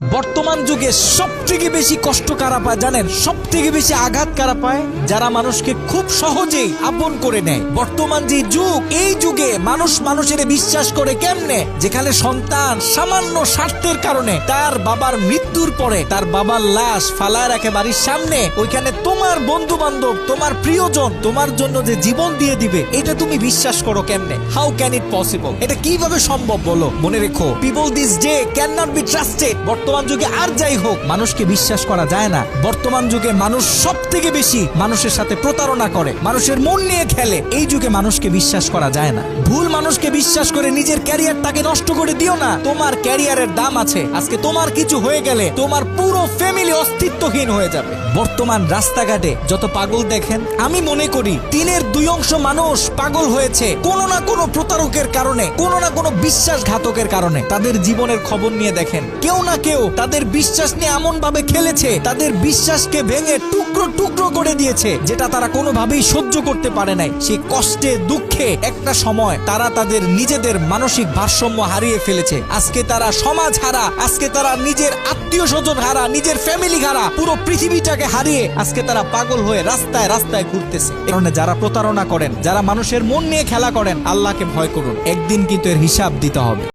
বর্তমান যুগে সবথেকে বেশি কষ্ট কারা পায় জানেন? সবথেকে বেশি আঘাত কারা পায়? যারা মানুষকে খুব সহজেই আপন করে নেয়। বর্তমান যে যুগ, এই যুগে মানুষ মানুষের বিশ্বাস করে কেমনে? যেখানে সন্তান সামান্য স্বার্থের কারণে তার বাবার মৃত্যুর পরে তার বাবার লাশ ফালায় রাখে বাড়ির সামনে, ওইখানে তোমার বন্ধু বান্ধব, তোমার প্রিয়জন তোমার জন্য যে জীবন দিয়ে দিবে, এটা তুমি বিশ্বাস করো কেমনে? How can it possible? এটা কিভাবে সম্ভব বলো? মনে রেখো, people this day can not be trusted. বর্তমান যুগে আর যাই হোক, মানুষকে বিশ্বাস করা যায় না। বর্তমান যুগে মানুষ সব থেকে বেশি মানুষের সাথে প্রতারণা করে, মানুষের মন নিয়ে খেলে। এই যুগে মানুষকে বিশ্বাস করা যায় না। ভুল মানুষকে বিশ্বাস করে নিজের ক্যারিয়ারটাকে নষ্ট করে দিও না। তোমার ক্যারিয়ারের দাম আছে। আজকে তোমার কিছু হয়ে গেলে তোমার পুরো ফ্যামিলি অস্তিত্বহীন হয়ে যাবে। বর্তমান রাস্তাঘাটে যত পাগল দেখেন, আমি মনে করি 3/2 মানুষ পাগল হয়েছে কোনো না কোনো প্রতারকের কারণে, কোনো না কোনো বিশ্বাসঘাতকের কারণে। তাদের জীবনের খবর নিয়ে দেখেন, কেউ না কেউ তাদের বিশ্বাস নিয়ে এমন ভাবে খেলেছে, তাদের বিশ্বাসকে ভেঙে টুকরো টুকরো করে দিয়েছে, যেটা তারা কোনোভাবেই সহ্য করতে পারে নাই। সেই কষ্টে দুঃখে একটা সময় তারা তাদের নিজেদের মানসিক ভারসাম্য হারিয়ে ফেলেছে। আজকে তারা সমাজ হারা, আজকে তারা নিজের আত্মীয় স্বজন হারা, নিজের ফ্যামিলি হারা, পুরো পৃথিবীটাকে হারিয়ে আজকে তারা পাগল হয়ে রাস্তায় রাস্তায় ঘুরতেছে। এর কারণে যারা প্রতারণা করেন, যারা মানুষের মন নিয়ে খেলা করেন, আল্লাহকে ভয় করুন। একদিন কিন্তু এর হিসাব দিতে হবে।